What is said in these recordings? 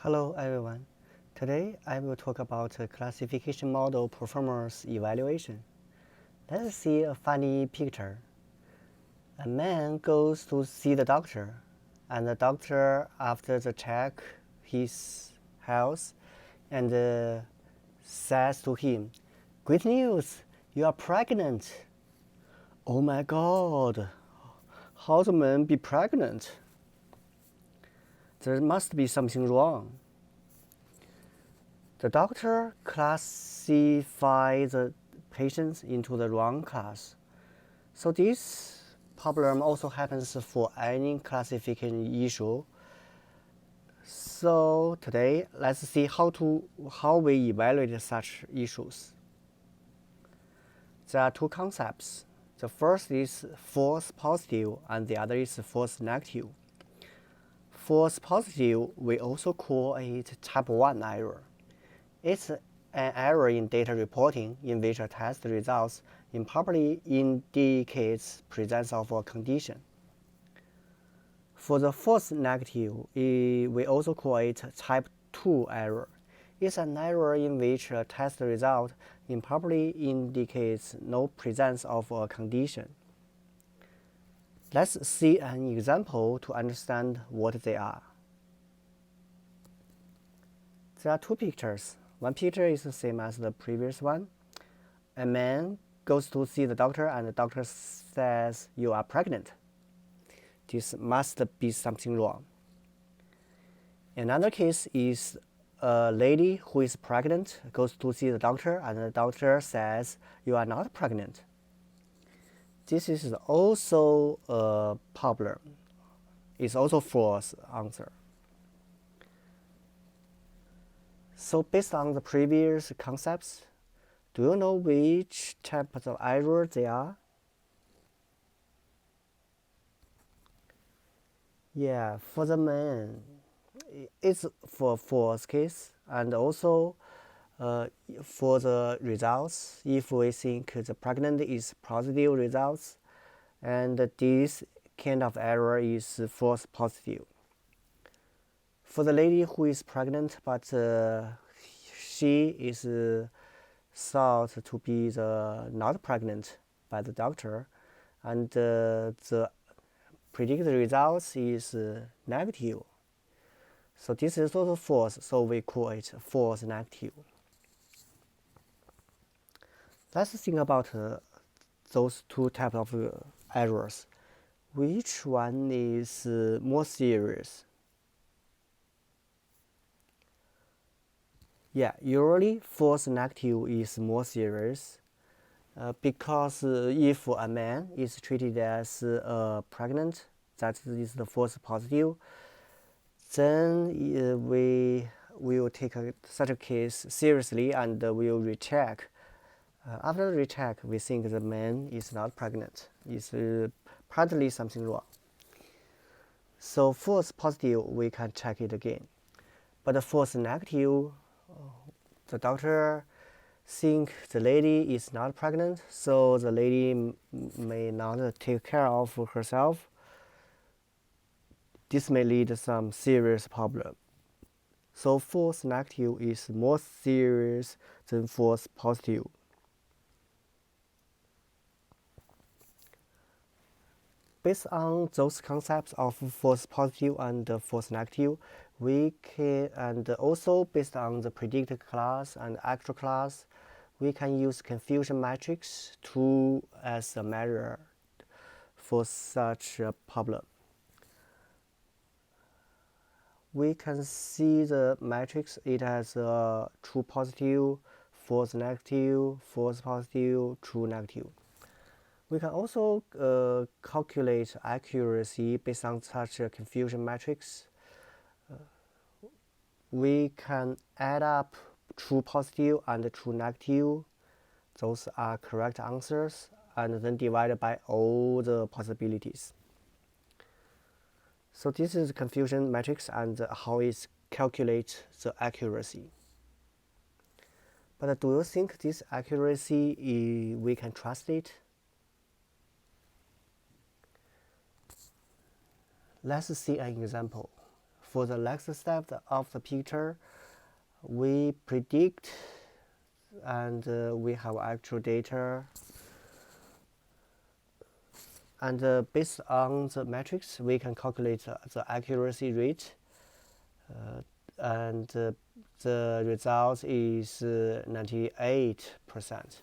Hello everyone. Today I will talk about classification model performance evaluation. Let's see a funny picture. A man goes to see the doctor, and the doctor, after the check his health, and says to him, "Great news! You are pregnant." Oh my God! How the man be pregnant? There must be something wrong. The doctor classifies the patients into the wrong class. So this problem also happens for any classification issue. So today, let's see how we evaluate such issues. There are two concepts. The first is false positive and the other is false negative. False positive, we also call it type 1 error. It's an error in data reporting in which a test results improperly indicates presence of a condition. For the false negative, we also call it type 2 error. It's an error in which a test result improperly indicates no presence of a condition. Let's see an example to understand what they are. There are two pictures. One picture is the same as the previous one. A man goes to see the doctor and the doctor says, "You are pregnant." This must be something wrong. Another case is a lady who is pregnant goes to see the doctor and the doctor says, "You are not pregnant." This is also a problem. It's also false answer. So based on the previous concepts, do you know which type of error they are? Yeah, for the man, it's for false case, and also for the results, if we think the pregnant is positive results, and this kind of error is false positive. For the lady who is pregnant, but she is thought to be not pregnant by the doctor, and the predicted results is negative. So this is also false, so we call it false negative. Let's think about those two types of errors. Which one is more serious? Yeah, usually false negative is more serious because if a man is treated as pregnant, that is the false positive, then we will take such a case seriously and will recheck. After the recheck, we think the man is not pregnant. It's partly something wrong. So false positive, we can check it again. But the false negative, the doctor think the lady is not pregnant, so the lady may not take care of herself. This may lead to some serious problem. So false negative is more serious than false positive. Based on those concepts of false positive and false negative, we can, and also based on the predicted class and actual class, we can use confusion matrix as a measure for such a problem. We can see the matrix. It has a true positive, false negative, false positive, true negative. We can also calculate accuracy based on such a confusion matrix. We can add up true positive and true negative. Those are correct answers, and then divide by all the possibilities. So this is confusion matrix and how it calculates the accuracy. But do you think this accuracy, we can trust it? Let's see an example. for the next step of the picture, we predict and we have actual data, and based on the metrics we can calculate the accuracy rate, and the result is 98%.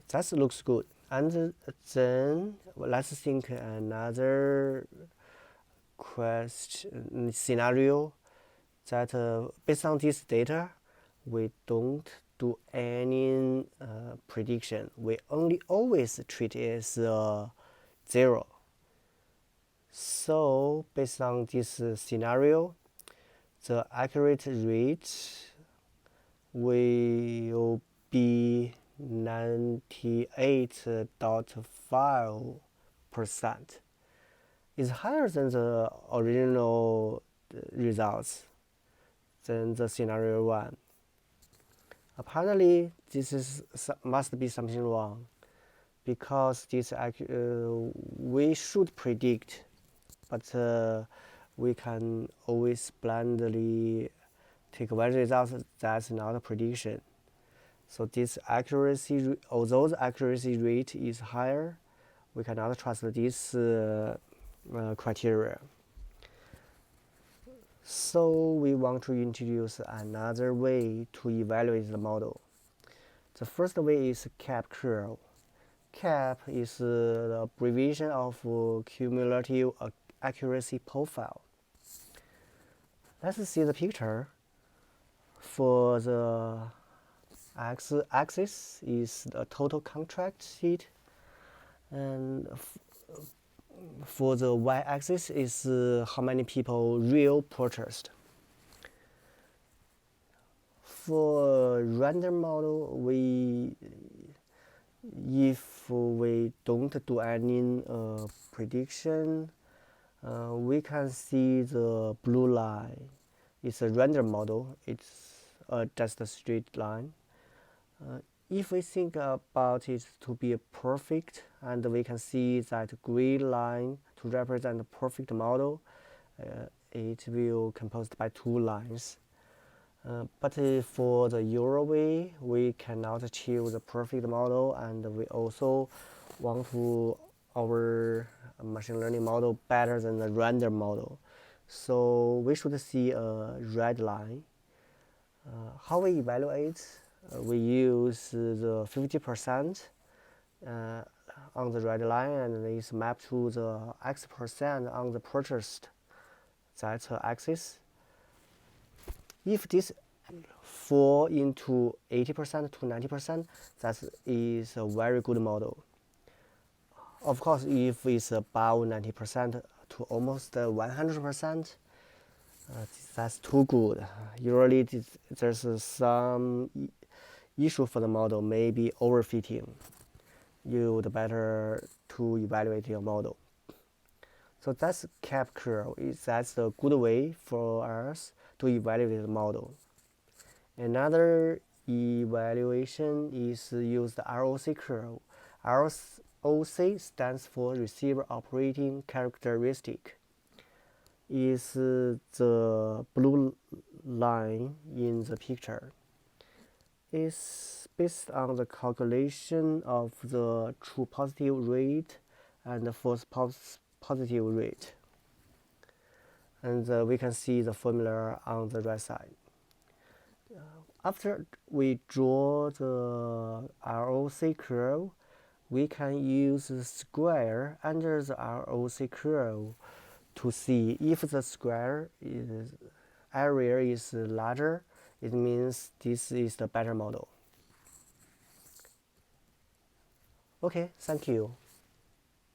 That looks good. And then let's think another question scenario that based on this data we don't do any prediction. We always treat it as 0. So based on this scenario, the accuracy rate will be 98.5%. It's higher than the original results, than the scenario 1. Apparently, must be something wrong, because we should predict, but we can always blindly take one result that's not a prediction. So this accuracy, although the accuracy rate is higher, we cannot trust this criteria. So we want to introduce another way to evaluate the model. The first way is CAP curve. CAP is the abbreviation of cumulative accuracy profile. Let's see the picture. For the x-axis is the total contracted, and for the y-axis is how many people real purchased. For random model, if we don't do any prediction, we can see the blue line. It's a random model. It's just a straight line. If we think about it to be perfect, and we can see that gray line to represent the perfect model, it will composed by 2 lines. But for the Euro way, we cannot achieve the perfect model, and we also want our machine learning model better than the random model. So we should see a red line. How we evaluate? We use the 50% on the red line, and it's mapped to the X% on the purchased that axis. If this fall into 80% to 90%, that is a very good model. Of course, if it's above 90% to almost 100%, that's too good. Usually there's some issue for the model, maybe overfitting. You'd better to evaluate your model. So that's CAP curve. That's a good way for us to evaluate the model. Another evaluation is use the ROC curve. ROC stands for Receiver Operating Characteristic. Is the blue line in the picture. It's based on the calculation of the true positive rate and the false positive rate. And we can see the formula on the right side. After we draw the ROC curve, we can use the square under the ROC curve to see if the square area is larger. It means this is the better model. Okay, thank you.